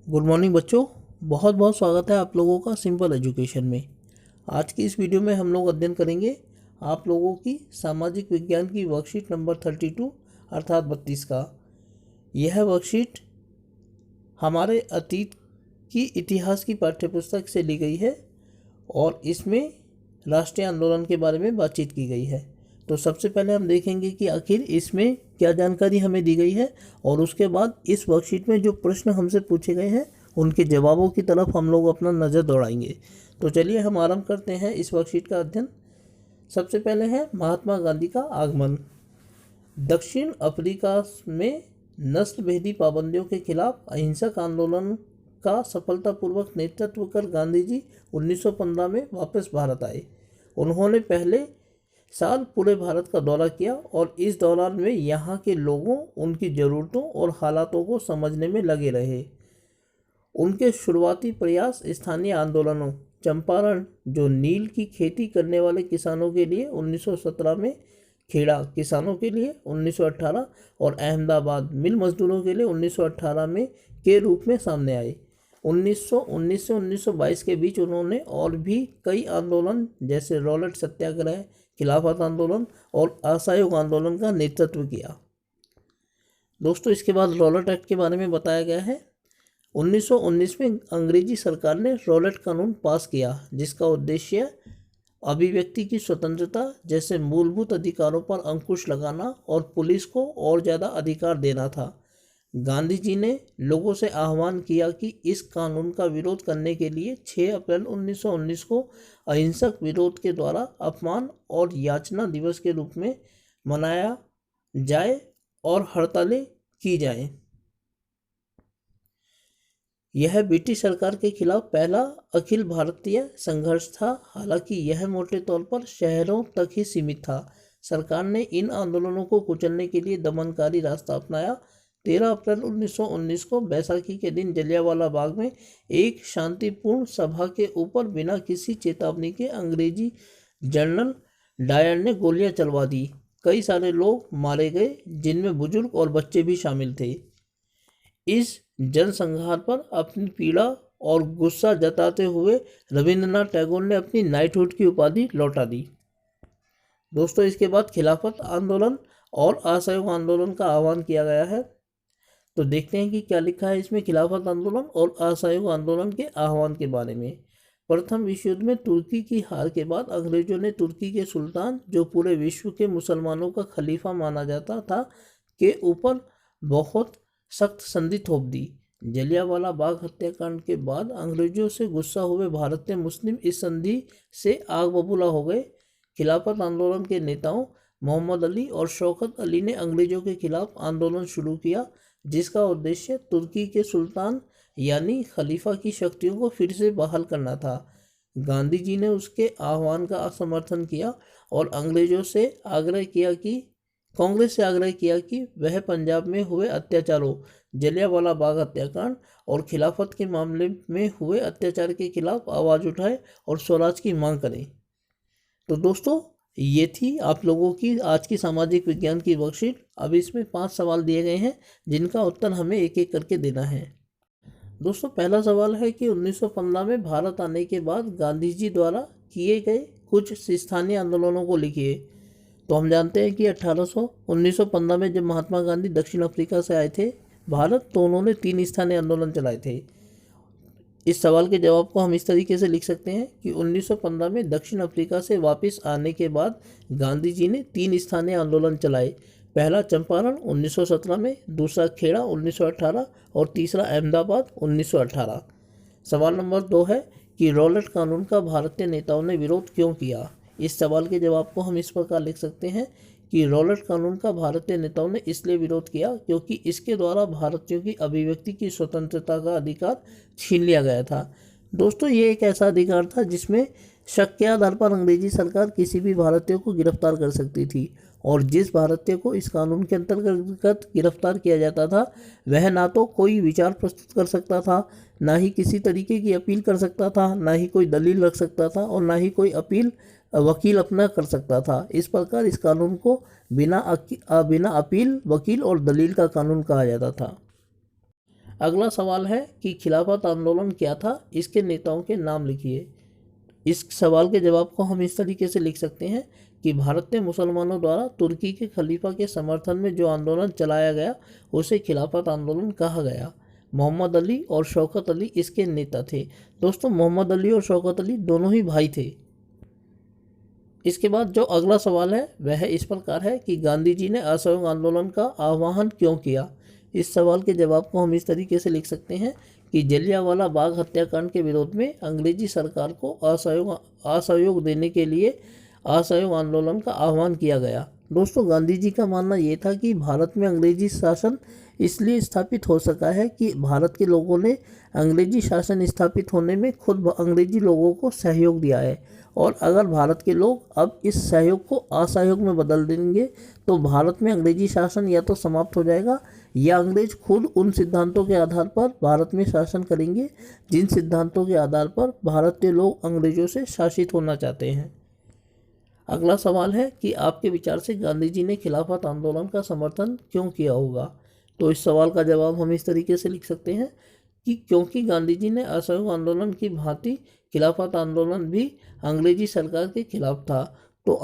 Good morning बच्चों। बहुत बहुत स्वागत है आप लोगों का सिंपल एजुकेशन में। आज की इस वीडियो में हम लोग अध्ययन करेंगे आप लोगों की सामाजिक विज्ञान की वर्कशीट नंबर 32 अर्थात 32 का। यह वर्कशीट हमारे अतीत की इतिहास की पाठ्यपुस्तक से ली गई है और इसमें राष्ट्रीय आंदोलन के बारे में बातचीत की गई है। तो सबसे पहले हम देखेंगे कि आखिर इसमें क्या जानकारी हमें दी गई है और उसके बाद इस वर्कशीट में जो प्रश्न हमसे पूछे गए हैं उनके जवाबों की तरफ हम लोग अपना नज़र दौड़ाएंगे। तो चलिए हम आरंभ करते हैं इस वर्कशीट का अध्ययन। सबसे पहले है महात्मा गांधी का आगमन। दक्षिण अफ्रीका में नस्लभेदी पाबंदियों के खिलाफ अहिंसक आंदोलन का सफलतापूर्वक नेतृत्व कर गांधी जी 1915 में वापस भारत आए। उन्होंने पहले साल पूरे भारत का दौरा किया और इस दौरान वे यहाँ के लोगों, उनकी ज़रूरतों और हालातों को समझने में लगे रहे। उनके शुरुआती प्रयास स्थानीय आंदोलनों, चंपारण जो नील की खेती करने वाले किसानों के लिए 1917 में, खेड़ा किसानों के लिए 1918 और अहमदाबाद मिल मजदूरों के लिए 1918 में के रूप में सामने आए। 1919 से 1922 के बीच उन्होंने और भी कई आंदोलन जैसे रॉलेट सत्याग्रह, खिलाफत आंदोलन और असहयोग आंदोलन का नेतृत्व किया। दोस्तों, इसके बाद रॉलेट एक्ट के बारे में बताया गया है। 1919 में अंग्रेजी सरकार ने रॉलेट कानून पास किया जिसका उद्देश्य अभिव्यक्ति की स्वतंत्रता जैसे मूलभूत अधिकारों पर अंकुश लगाना और पुलिस को और ज़्यादा अधिकार देना था। गांधी जी ने लोगों से आह्वान किया कि इस कानून का विरोध करने के लिए 6 अप्रैल 1919 को अहिंसक विरोध के द्वारा अपमान और याचना दिवस के रूप में मनाया जाए और हड़तालें की जाएं। यह ब्रिटिश सरकार के खिलाफ पहला अखिल भारतीय संघर्ष था। हालांकि यह मोटे तौर पर शहरों तक ही सीमित था। सरकार ने इन आंदोलनों को कुचलने के लिए दमनकारी रास्ता अपनाया। 13 अप्रैल 1919 को बैसाखी के दिन जलियांवाला बाग में एक शांतिपूर्ण सभा के ऊपर बिना किसी चेतावनी के अंग्रेजी जनरल डायर ने गोलियां चलवा दी। कई सारे लोग मारे गए जिनमें बुजुर्ग और बच्चे भी शामिल थे। इस जनसंहार पर अपनी पीड़ा और गुस्सा जताते हुए रविंद्रनाथ टैगोर ने अपनी नाइटहुड की उपाधि लौटा दी। दोस्तों, इसके बाद खिलाफत आंदोलन और असहयोग आंदोलन का आह्वान किया गया है। तो देखते हैं कि क्या लिखा है इसमें खिलाफत आंदोलन और असहयोग आंदोलन के आह्वान के बारे में। प्रथम विश्व युद्ध में तुर्की की हार के बाद अंग्रेजों ने तुर्की के सुल्तान, जो पूरे विश्व के मुसलमानों का खलीफा माना जाता था, के ऊपर बहुत सख्त संधि थोप दी। जलियांवाला बाग हत्याकांड के बाद अंग्रेजों से गुस्सा हुए भारतीय मुस्लिम इस संधि से आग बबूला हो गए। खिलाफत आंदोलन के नेताओं मोहम्मद अली और शौकत अली ने अंग्रेजों के खिलाफ आंदोलन शुरू किया जिसका उद्देश्य तुर्की के सुल्तान यानी खलीफा की शक्तियों को फिर से बहाल करना था। गांधी जी ने उसके आह्वान का समर्थन किया और कांग्रेस से आग्रह किया कि वह पंजाब में हुए अत्याचारों, जलियांवाला बाग हत्याकांड और खिलाफत के मामले में हुए अत्याचार के खिलाफ आवाज़ उठाए और स्वराज की मांग करें। तो दोस्तों, ये थी आप लोगों की आज की सामाजिक विज्ञान की वर्कशीट। अब इसमें 5 सवाल दिए गए हैं जिनका उत्तर हमें एक एक करके देना है। दोस्तों, पहला सवाल है कि 1915 में भारत आने के बाद गांधी जी द्वारा किए गए कुछ स्थानीय आंदोलनों को लिखिए। तो हम जानते हैं कि 1915 में जब महात्मा गांधी दक्षिण अफ्रीका से आए थे भारत, तो उन्होंने 3 स्थानीय आंदोलन चलाए थे। इस सवाल के जवाब को हम इस तरीके से लिख सकते हैं कि 1915 में दक्षिण अफ्रीका से वापस आने के बाद गांधी जी ने 3 स्थानीय आंदोलन चलाए। पहला चंपारण 1917 में, दूसरा खेड़ा 1918 और तीसरा अहमदाबाद 1918। सवाल नंबर 2 है कि रॉलेट कानून का भारतीय नेताओं ने विरोध क्यों किया। इस सवाल के जवाब को हम इस प्रकार लिख सकते हैं कि रॉलेट कानून का भारतीय नेताओं ने इसलिए विरोध किया क्योंकि इसके द्वारा भारतीयों की अभिव्यक्ति की स्वतंत्रता का अधिकार छीन लिया गया था। दोस्तों, ये एक ऐसा अधिकार था जिसमें शक के आधार पर अंग्रेजी सरकार किसी भी भारतीय को गिरफ्तार कर सकती थी और जिस भारतीय को इस कानून के अंतर्गत गिरफ्तार किया जाता था वह ना तो कोई विचार प्रस्तुत कर सकता था, ना ही किसी तरीके की अपील कर सकता था, ना ही कोई दलील रख सकता था और ना ही कोई वकील अपना कर सकता था। इस प्रकार इस कानून को बिना अपील, वकील और दलील का कानून कहा जाता था। अगला सवाल है कि खिलाफत आंदोलन क्या था, इसके नेताओं के नाम लिखिए। इस सवाल के जवाब को हम इस तरीके से लिख सकते हैं कि भारत में मुसलमानों द्वारा तुर्की के खलीफा के समर्थन में जो आंदोलन चलाया गया उसे खिलाफत आंदोलन कहा गया। मोहम्मद अली और शौकत अली इसके नेता थे। दोस्तों, मोहम्मद अली और शौकत अली दोनों ही भाई थे। इसके बाद जो अगला सवाल है वह इस प्रकार है कि गांधी जी ने असहयोग आंदोलन का आह्वान क्यों किया। इस सवाल के जवाब को हम इस तरीके से लिख सकते हैं कि जलियांवाला बाग हत्याकांड के विरोध में अंग्रेजी सरकार को असहयोग देने के लिए असहयोग आंदोलन का आह्वान किया गया। दोस्तों, गांधी जी का मानना ये था कि भारत में अंग्रेजी शासन इसलिए स्थापित हो सका है कि भारत के लोगों ने अंग्रेजी शासन स्थापित होने में खुद अंग्रेजी लोगों को सहयोग दिया है, और अगर भारत के लोग अब इस सहयोग को असहयोग में बदल देंगे तो भारत में अंग्रेजी शासन या तो समाप्त हो जाएगा या अंग्रेज खुद उन सिद्धांतों के आधार पर भारत में शासन करेंगे जिन सिद्धांतों के आधार पर भारत के लोग अंग्रेजों से शासित होना चाहते हैं। अगला सवाल है कि आपके विचार से गांधी जी ने खिलाफत आंदोलन का समर्थन क्यों किया होगा। तो इस सवाल का जवाब हम इस तरीके से लिख सकते हैं कि क्योंकि गांधी जी ने असहयोग आंदोलन की भांति खिलाफत आंदोलन भी अंग्रेजी सरकार के खिलाफ था। तो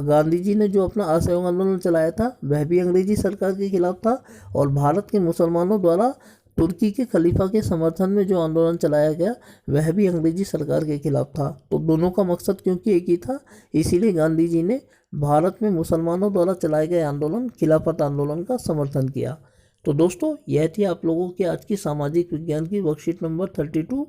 गांधी जी ने जो अपना असहयोग आंदोलन चलाया था वह भी अंग्रेजी सरकार के खिलाफ था, और भारत के मुसलमानों द्वारा तुर्की के खलीफा के समर्थन में जो आंदोलन चलाया गया वह भी अंग्रेजी सरकार के खिलाफ था। तो दोनों का मकसद क्योंकि एक ही था, इसीलिए गांधी जी ने भारत में मुसलमानों द्वारा चलाए गए आंदोलन खिलाफत आंदोलन का समर्थन किया। तो दोस्तों, यह थी आप लोगों की आज की सामाजिक विज्ञान की वर्कशीट नंबर 32।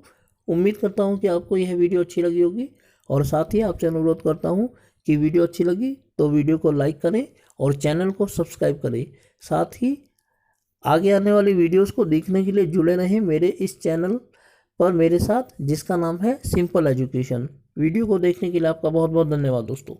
उम्मीद करता हूँ कि आपको यह वीडियो अच्छी लगी होगी, और साथ ही आपसे अनुरोध करता हूँ कि वीडियो अच्छी लगी तो वीडियो को लाइक करें और चैनल को सब्सक्राइब करें। साथ ही आगे आने वाली वीडियोस को देखने के लिए जुड़े रहें मेरे इस चैनल पर मेरे साथ, जिसका नाम है सिंपल एजुकेशन। वीडियो को देखने के लिए आपका बहुत बहुत धन्यवाद दोस्तों।